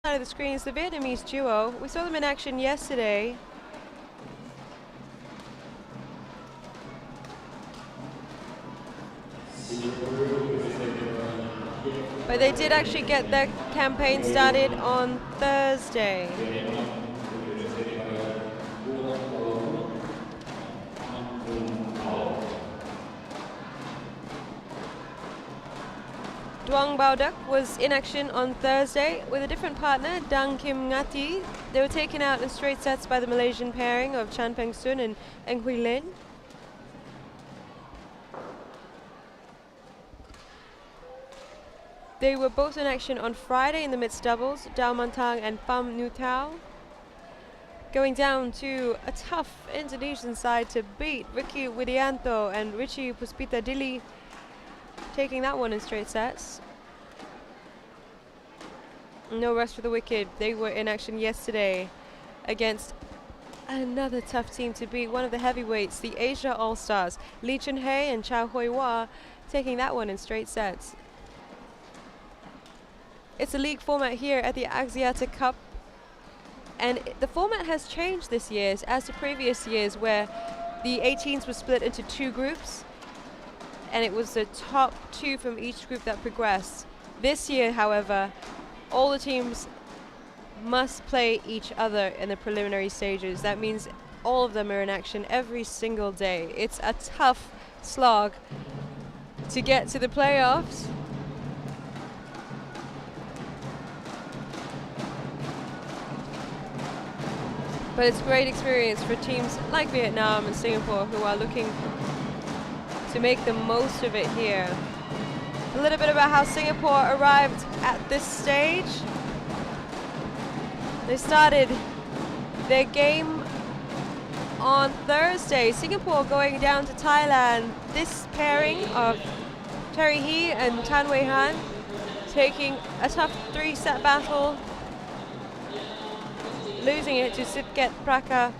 Side of the screen is the Vietnamese duo. We saw them in action yesterday. But they did actually get their campaign started on Thursday. DUONG was in action on Thursday with a different partner, Dang Kim Ngati. They were taken out in straight sets by the Malaysian pairing of Chan Peng Sun and Eng Hui Lin. They were both in action on Friday in the mixed doubles, Dao Mantang and Pham Nu Thao. Going down to a tough Indonesian side to beat Ricky Widianto and Richie Puspita Dili, taking that one in straight sets. No rest for the wicked. They were in action yesterday against another tough team to beat, one of the heavyweights, the Asia All-Stars, Lee Chun-hei and Chow Hui-Wah, taking that one in straight sets. It's a league format here at the Axiata Cup, and the format has changed this year as to previous years, where the 18s were split into two groups, and it was the top two from each group that progressed. This year, however, all the teams must play each other in the preliminary stages. That means all of them are in action every single day. It's a tough slog to get to the playoffs. But it's a great experience for teams like Vietnam and Singapore who are looking to make the most of it here. A little bit about how Singapore arrived at this stage. They started their game on Thursday. Singapore going down to Thailand. This pairing of Terry Hee and Tan Wei Han taking a tough three-set battle, losing it to Sitket Praka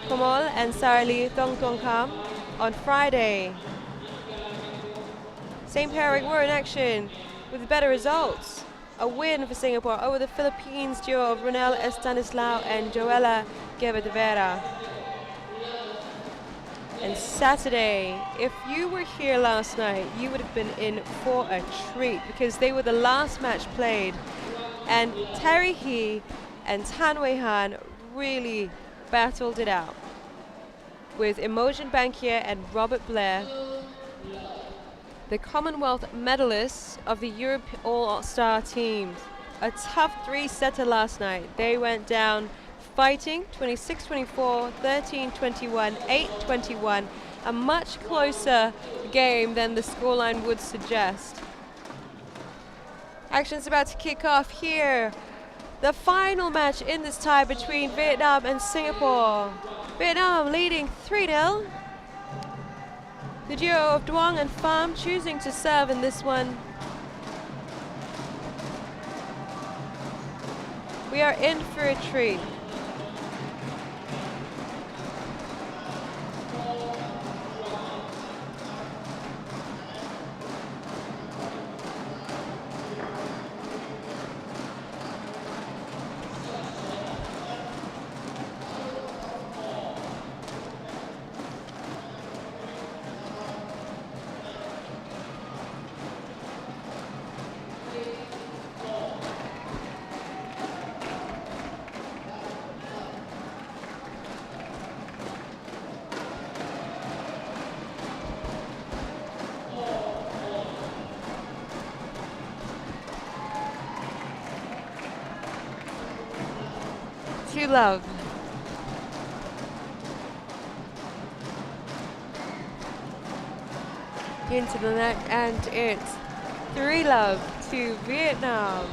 Komol and Sarali Thong Tong Kam on Friday. Same pairing were in action with better results. A win for Singapore over the Philippines duo of Ronel Estanislao and Joella Guevara. And Saturday, if you were here last night, you would have been in for a treat because they were the last match played. And Terry Hee and Tan Wei Han really battled it out with Imogen Bankier and Robert Blair, the Commonwealth medalists of the Europe All-Star teams. A tough three-setter last night. They went down fighting 26-24, 13-21, 8-21. A much closer game than the scoreline would suggest. Action's about to kick off here. The final match in this tie between Vietnam and Singapore. Vietnam leading 3-0. The duo of DUONG and PHAM choosing to serve in this one. We are in for a treat. To love. Into the net, and it's 3-love to Vietnam.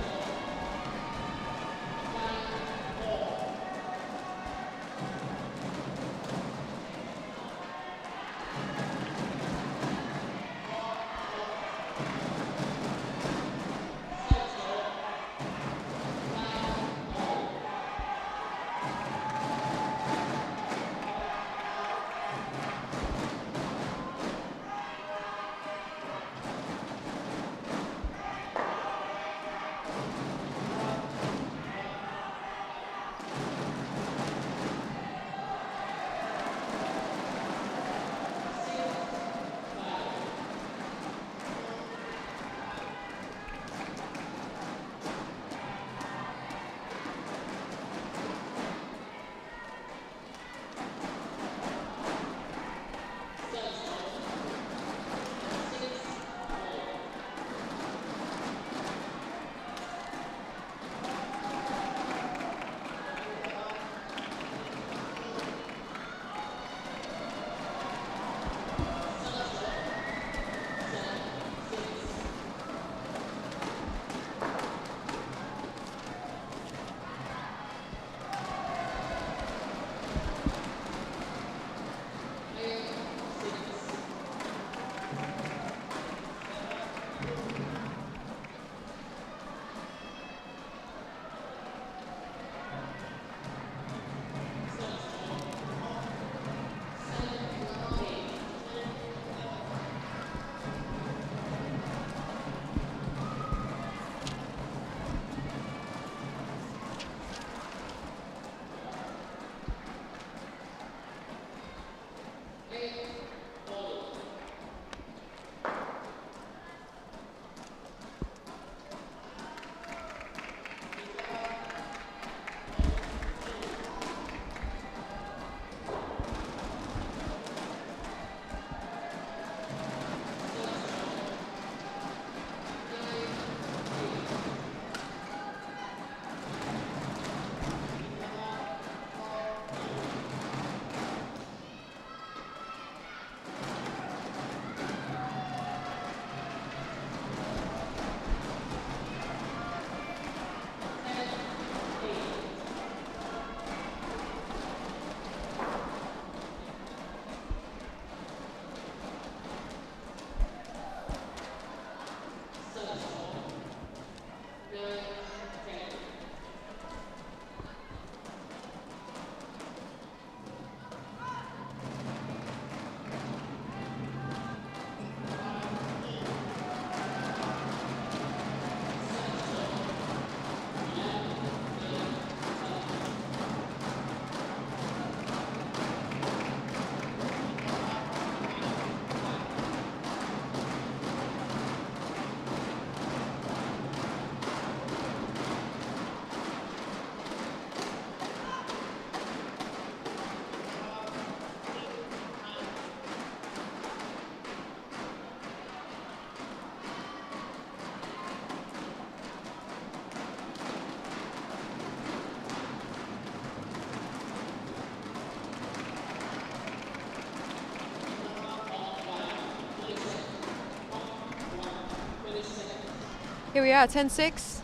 Here we are, 10-6.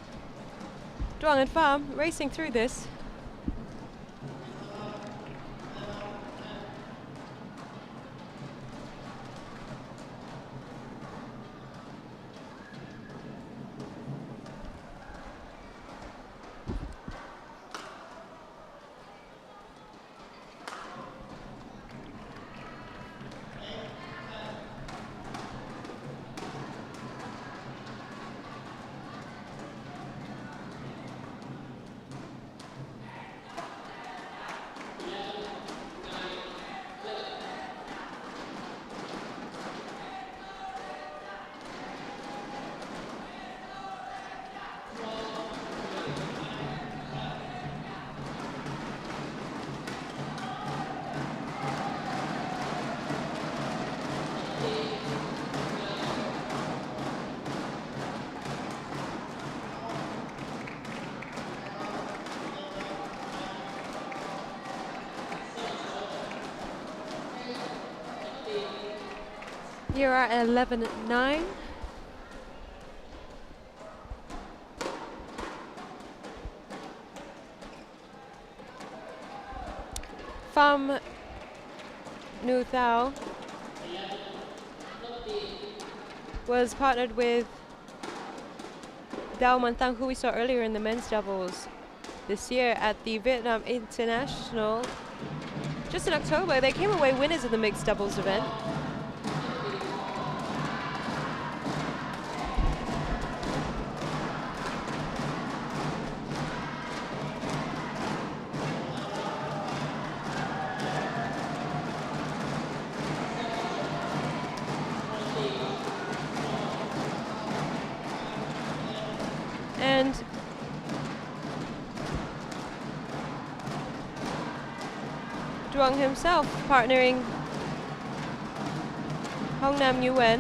DUONG and PHAM racing through this. Here are 11-9. PHAM Nu Thao was partnered with Thao Mantang, who we saw earlier in the men's doubles this year at the Vietnam International just in October. They came away winners of the mixed doubles event. And DUONG himself partnering Hong Nam Nguyen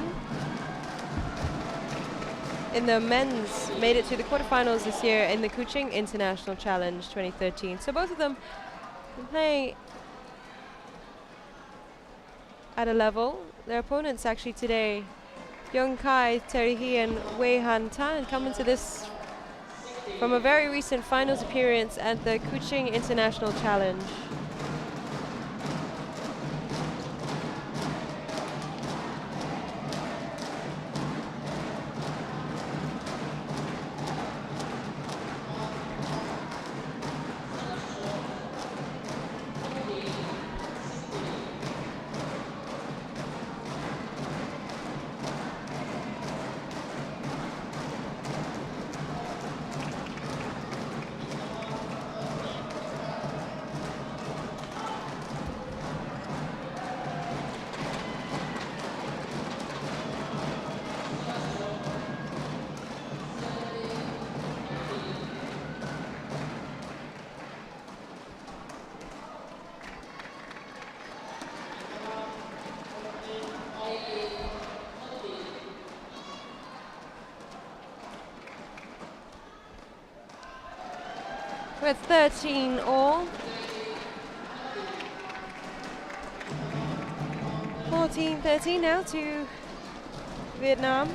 in the men's, made it to the quarterfinals this year in the Kuching International Challenge 2013. So both of them playing at a level. Their opponents actually today, Yong.K.T and Wei Han Tan, come into this from a very recent finals appearance at the Kuching International Challenge. With 13 all. 14-13 now to Vietnam.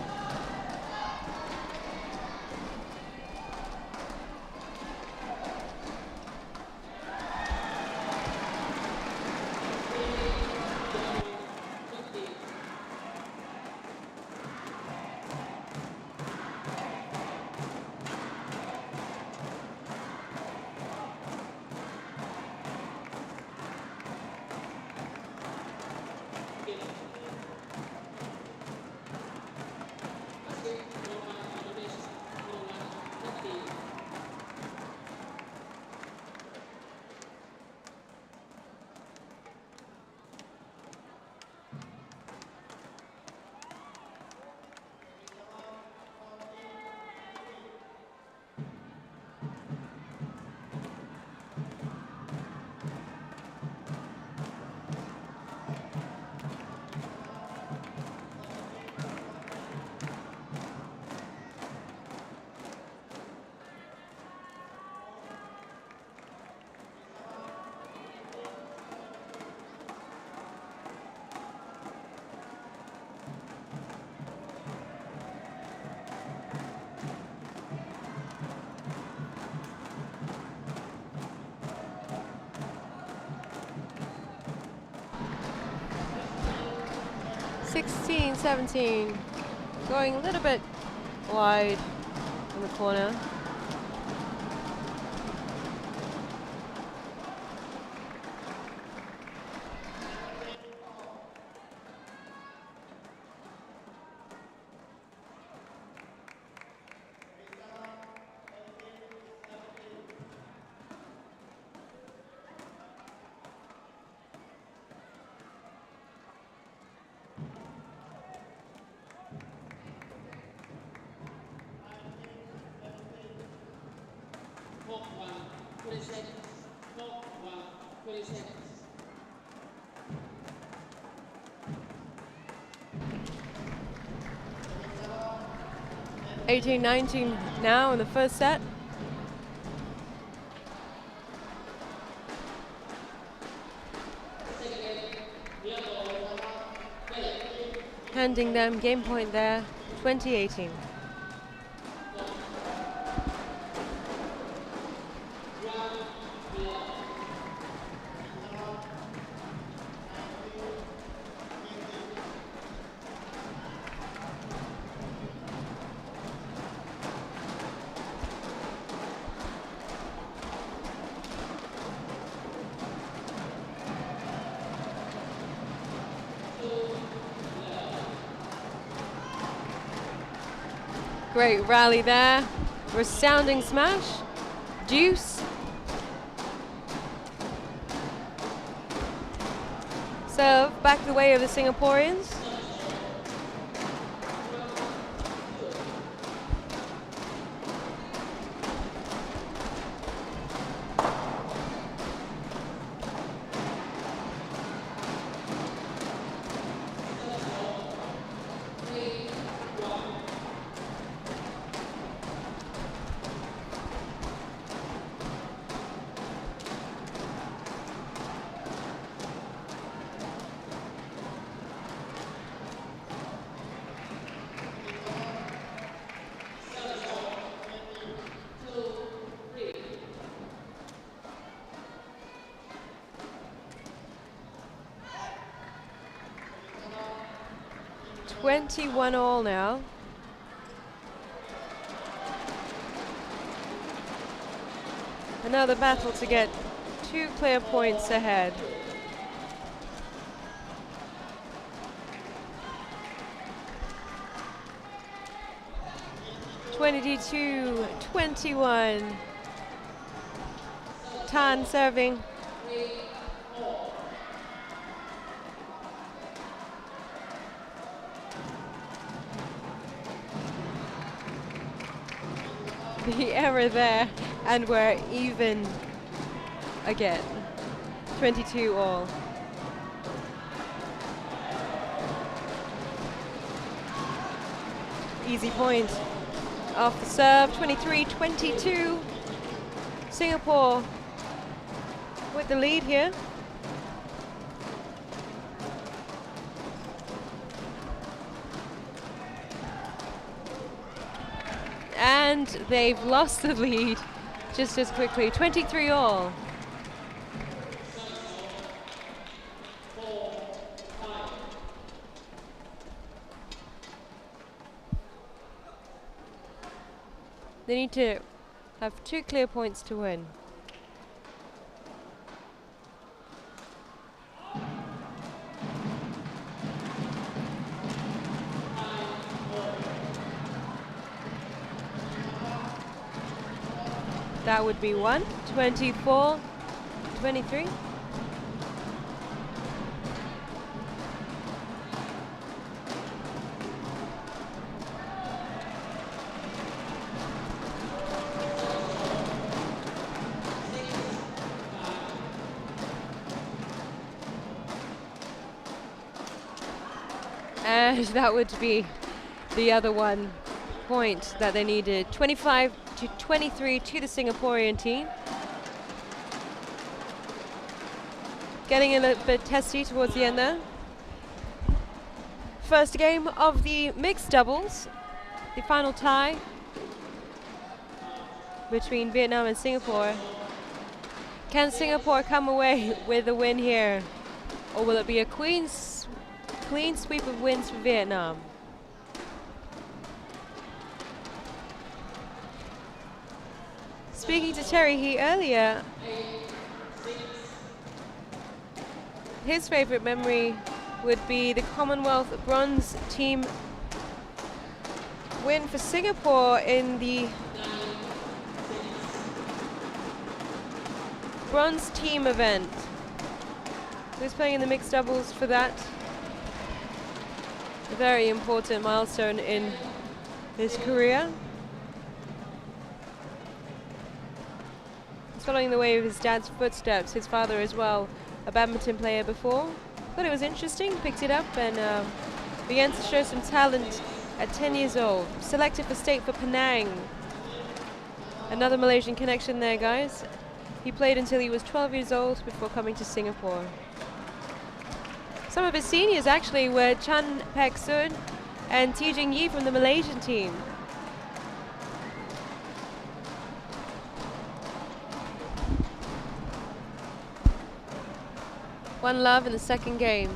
16, 17. Going a little bit wide in the corner. Eighteen, 19 now in the first set. Handing them game point there, 20-18. Great rally there. Resounding smash. Deuce. Serve back the way of the Singaporeans. All now. Another battle to get 2 clear points ahead. (22, 21). Tan serving. The error there, and we're even again. 22 all. Easy point off the serve, 23-22. Singapore with the lead here. And they've lost the lead just as quickly, 23 all. They need to have 2 clear points to win. That would be 1, 24, 23. And that would be the other 1 point that they needed. 25-23 to the Singaporean team. Getting a little bit testy towards the end there. First game of the mixed doubles. The final tie between Vietnam and Singapore. Can Singapore come away with a win here? Or will it be a queen's clean sweep of wins for Vietnam. Speaking to Terry Hee earlier, his favorite memory would be the Commonwealth bronze team win for Singapore in the bronze team event. He was playing in the mixed doubles for that. A very important milestone in his career. He's following the way of his dad's footsteps, his father as well, a badminton player before. Thought it was interesting, picked it up and began to show some talent at 10 years old. Selected for state for Penang. Another Malaysian connection there, guys. He played until he was 12 years old before coming to Singapore. Some of his seniors actually were Chan Pek Sun and T Jing Yi from the Malaysian team. One love in the second game.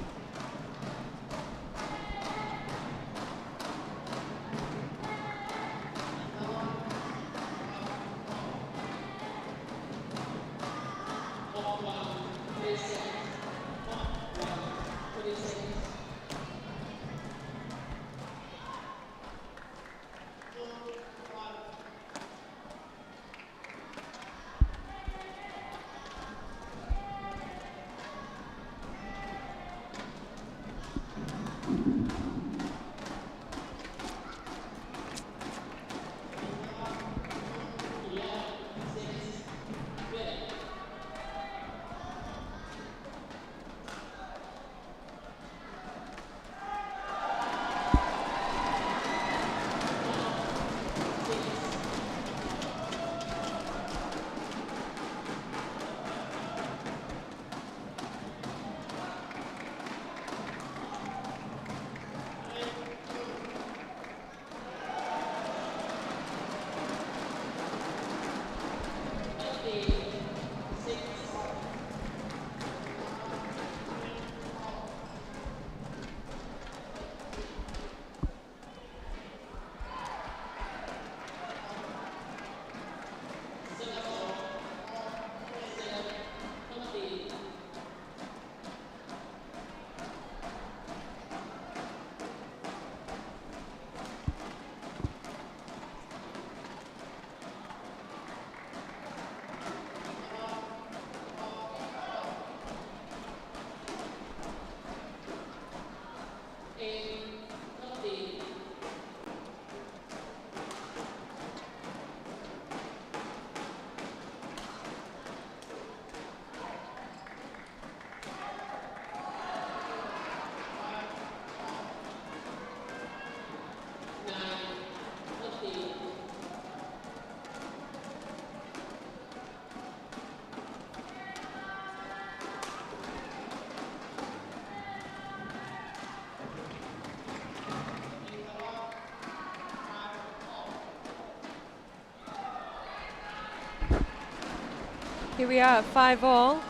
Here we are at 5-all.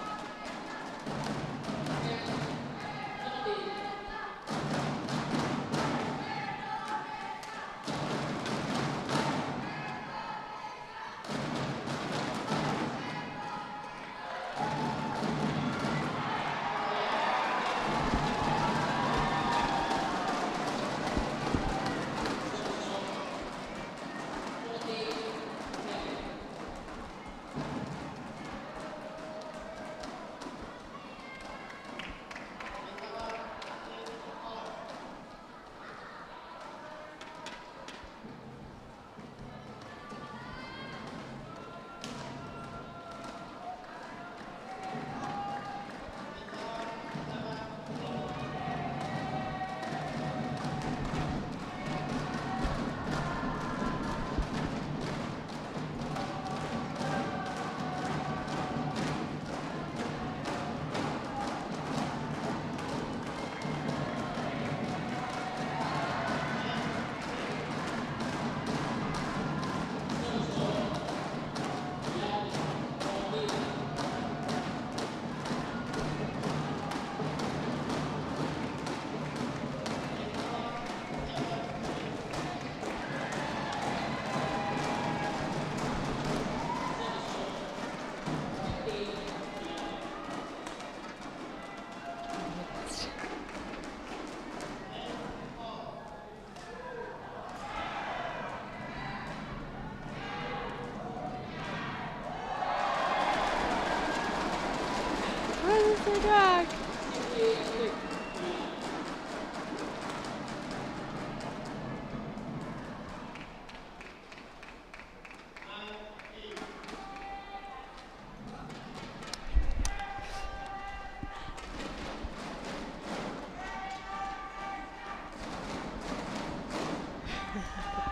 so dark.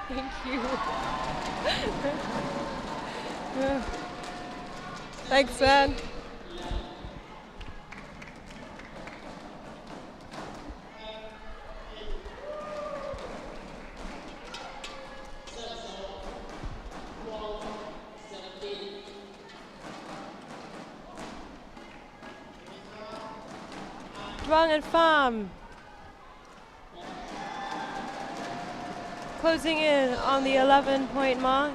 Thank you. Yeah. Thanks, man. DUONG and PHAM closing in on the 11-point mark.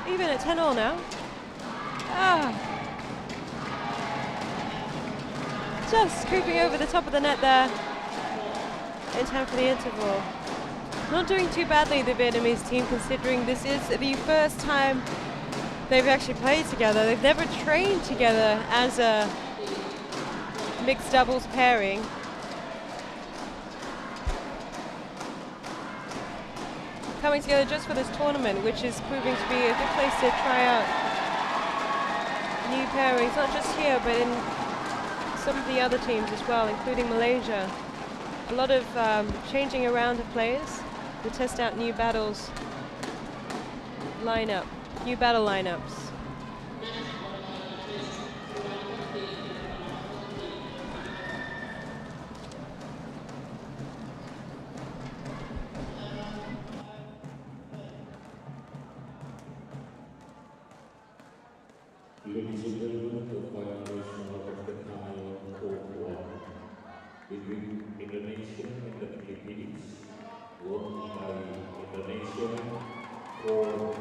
Even at 10-all now. Just creeping over the top of the net there in time for the interval. Not doing too badly, the Vietnamese team, considering this is the first time they've actually played together. They've never trained together as a mixed doubles pairing. Coming together just for this tournament, which is proving to be a good place to try out new pairings, not just here, but in some of the other teams as well, including Malaysia. A lot of changing around of players to test out new battles new battle lineups. Ladies and gentlemen, the final race of the Thao War between Indonesia and the Philippines, won by Indonesia 4-0.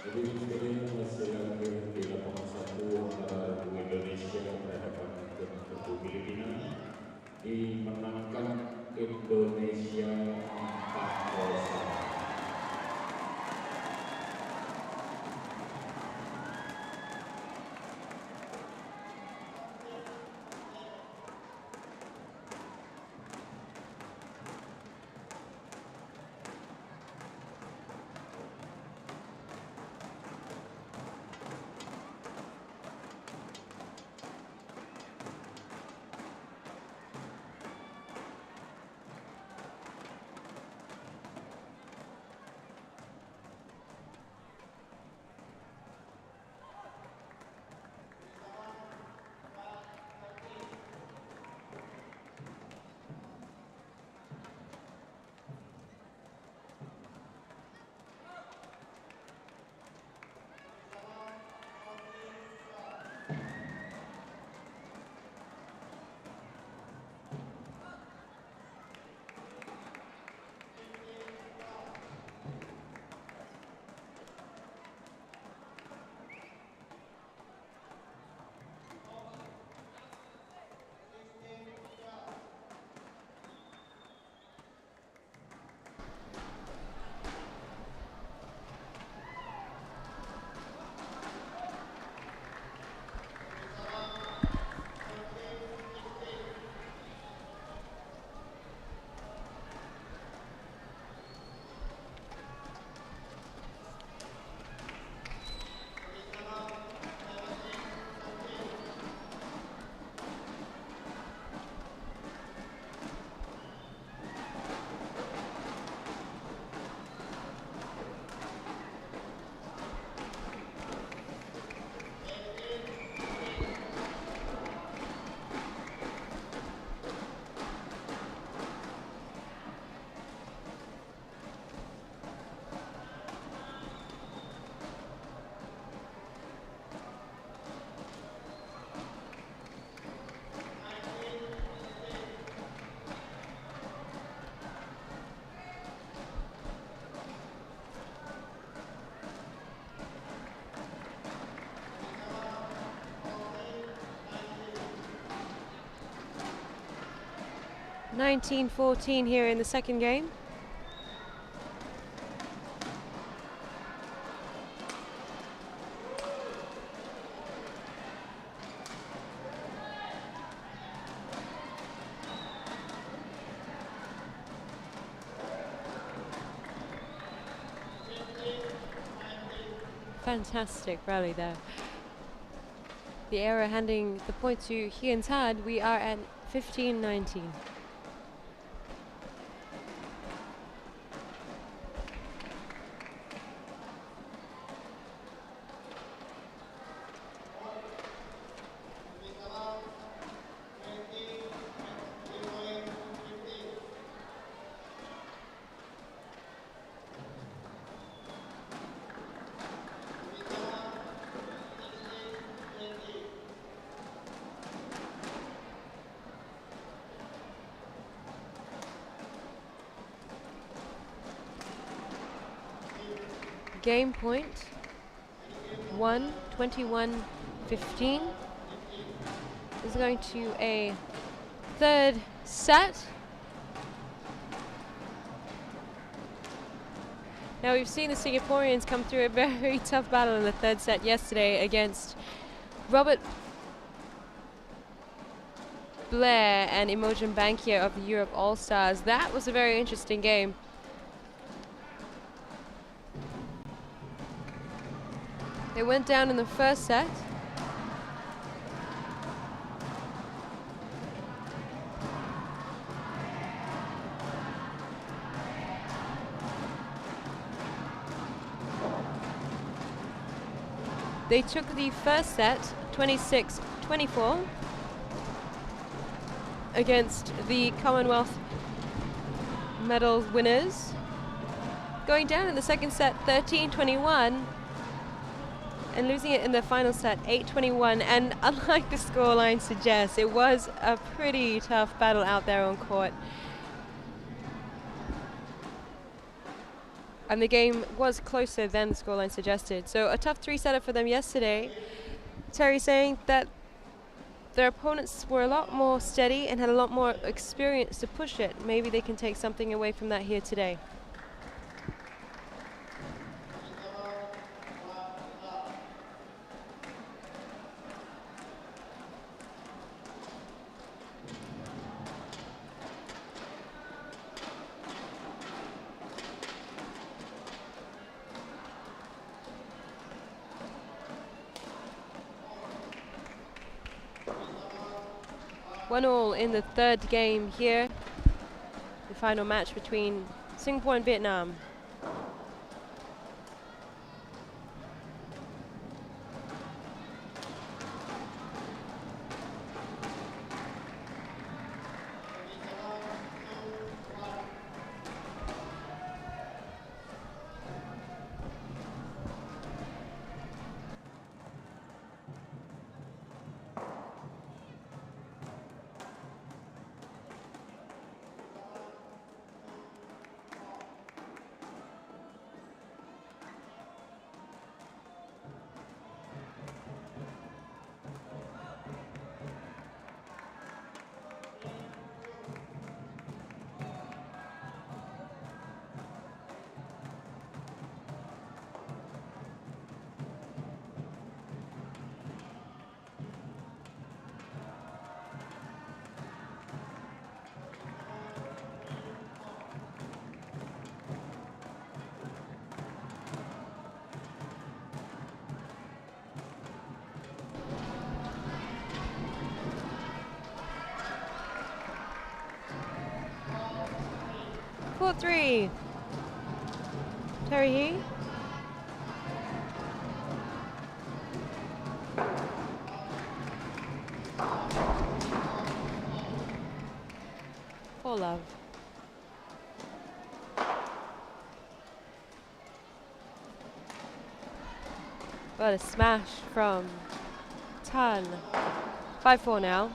Jadi sekalian masih lagi di lapangan satu antara dua Indonesia berhadapan dengan Filipina, dimenangkan Indonesia 4-0. 19-14 here in the second game. Fantastic rally there. The error handing the point to HEE and Tad. We are at 15-19. Game point 21-15 is going to a third set. Now we've seen the Singaporeans come through a very tough battle in the third set yesterday against Robert Blair and Imogen Bankier of the Europe All-Stars. That was a very interesting game. They went down in the first set. They took the first set 26-24 against the Commonwealth medal winners. Going down in the second set 13-21. And losing it in the final set, 8-21. And unlike the scoreline suggests, it was a pretty tough battle out there on court. And the game was closer than the scoreline suggested. So a tough three-setter for them yesterday. Terry saying that their opponents were a lot more steady and had a lot more experience to push it. Maybe they can take something away from that here today. One all in the third game here. The final match between Singapore and Vietnam. Three. Terry HEE. For love. What a smash from Tan. 5-4 now.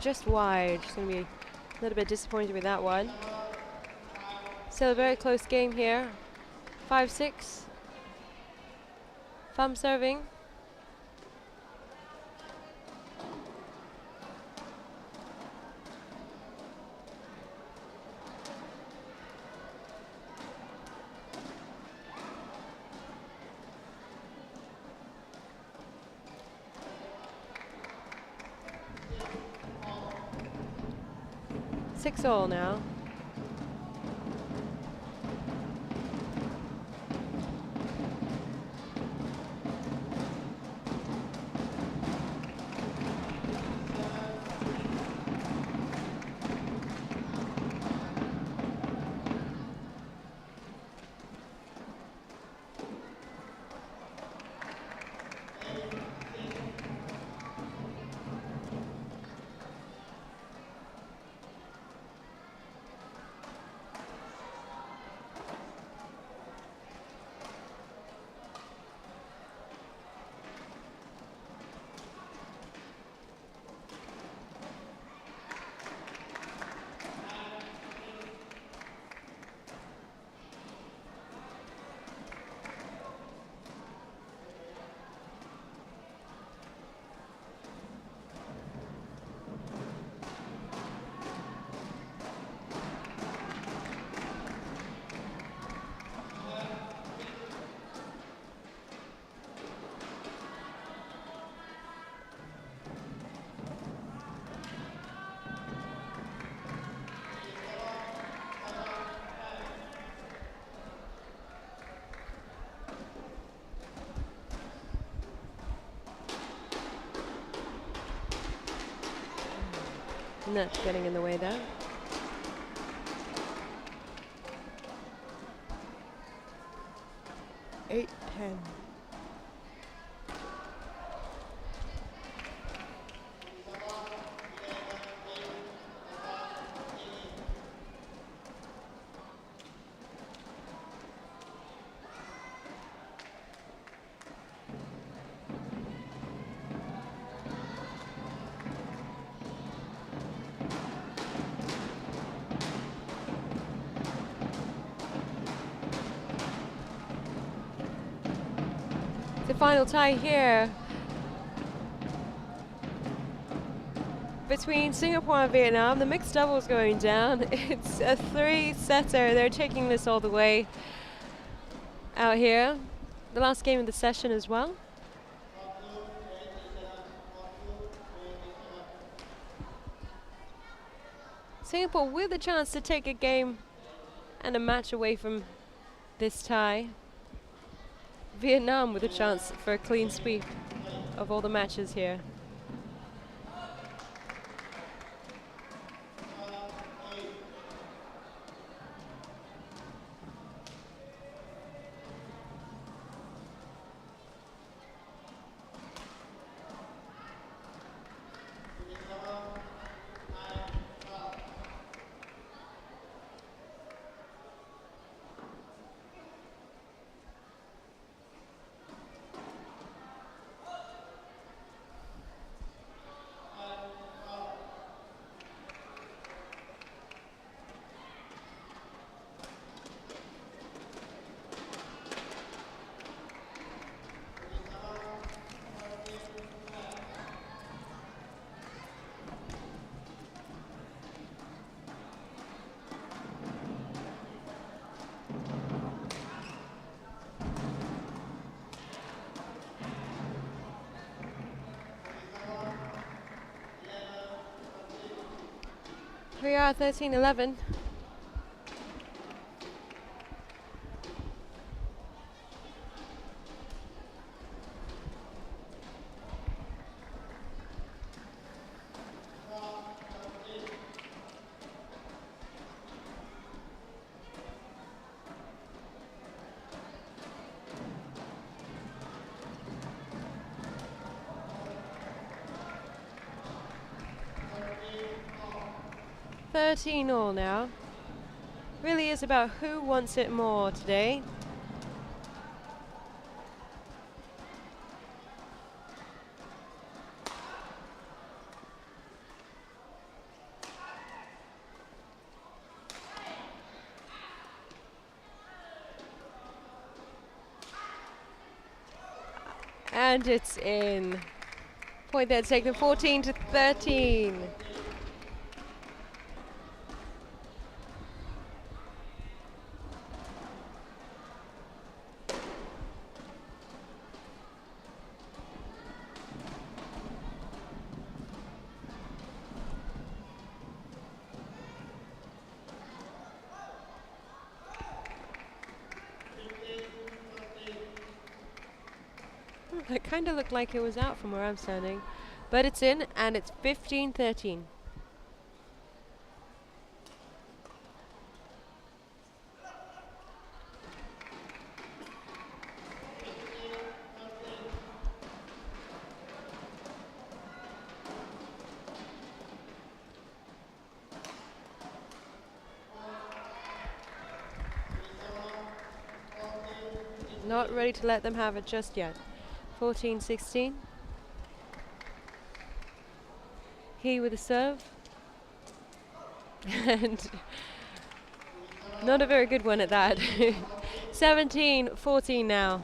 just wide. Just going to be a little bit disappointed with that one. Still a very close game here. 5-6. PHAM serving. Six all now. Net getting in the way there. Eight, 10. The final tie here between Singapore and Vietnam. The mixed doubles going down. It's a 3-setter. They're taking this all the way out here. The last game of the session as well. Singapore with a chance to take a game and a match away from this tie. Vietnam with a chance for a clean sweep of all the matches here. We are 13-11. All now. Really is about who wants it more today. And it's in. Point there to take them 14-13. It kind of looked like it was out from where I'm standing, but it's in, and it's 15-13. Not ready to let them have it just yet. 14-16. He with a serve. And not a very good one at that. 17-14 now.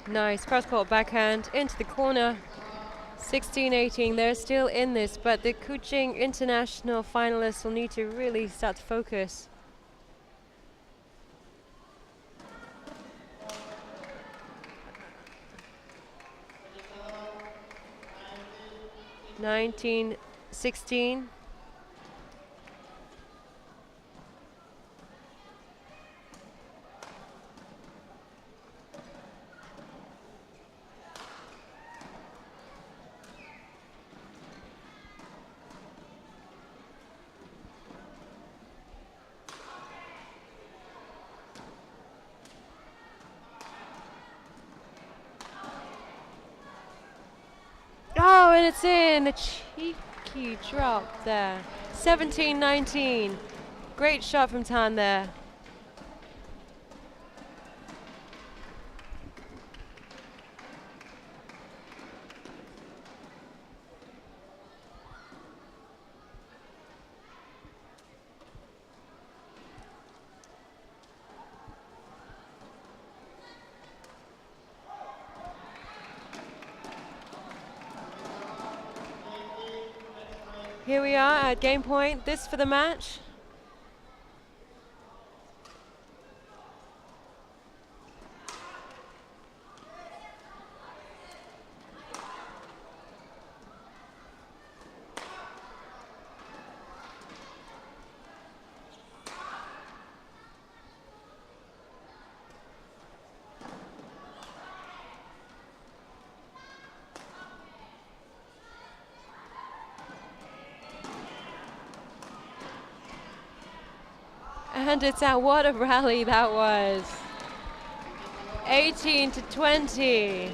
Nice cross-court backhand into the corner. 16-18. They're still in this, but the Kuching International finalists will need to really start to focus. (19-16). Oh, and it's in. A cheeky drop there. 17-19. Great shot from Tan there. Here we are at game point. This for the match. And it's out. What a rally that was. 18-20.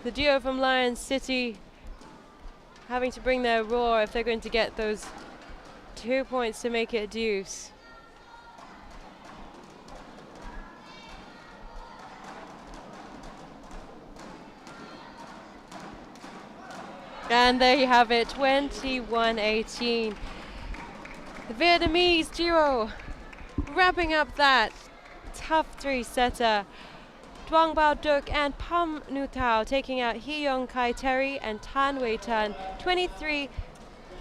The duo from Lion City having to bring their roar if they're going to get those 2 points to make it a deuce. And there you have it, 21-18. The Vietnamese duo wrapping up that tough three-setter. Duong Bao Duc and Pham Nu Thao taking out Hee Yong Kai Terry and Tan Wei Tan 23-25,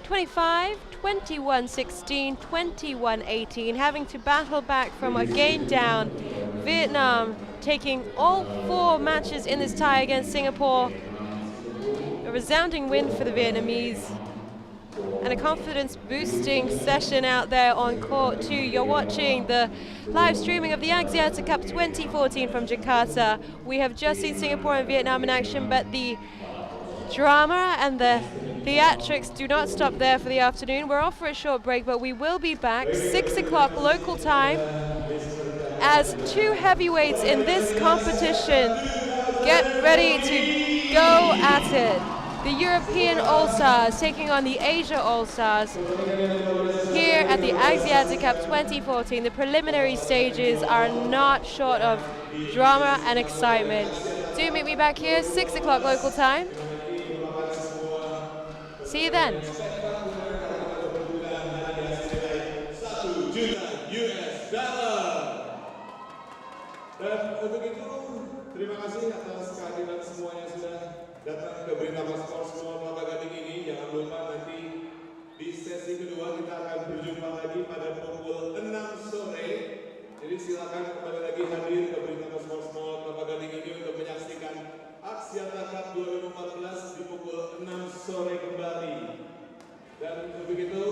21-16, 21-18, having to battle back from a game down. Vietnam taking all 4 matches in this tie against Singapore. A resounding win for the Vietnamese. And a confidence-boosting session out there on court too. You're watching the live streaming of the Axiata Cup 2014 from Jakarta. We have just seen Singapore and Vietnam in action, but the drama and the theatrics do not stop there for the afternoon. We're off for a short break, but we will be back 6 o'clock local time as two heavyweights in this competition get ready to go at it. The European All-Stars taking on the Asia All-Stars here at the Axiata Cup 2014. The preliminary stages are not short of drama and excitement. Do meet me back here, 6 o'clock local time. See you then. Dan untuk itu, terima kasih atas kehadiran semuanya sudah datang ke Britama Sports Mall Kelapa Gading ini. Jangan lupa nanti di sesi kedua kita akan berjumpa lagi pada pukul 6 sore. Jadi silakan kembali lagi hadir ke Britama Sports Mall Kelapa Gading ini untuk menyaksikan Axiata Cup 2014 di pukul 6 sore kembali. Dan untuk itu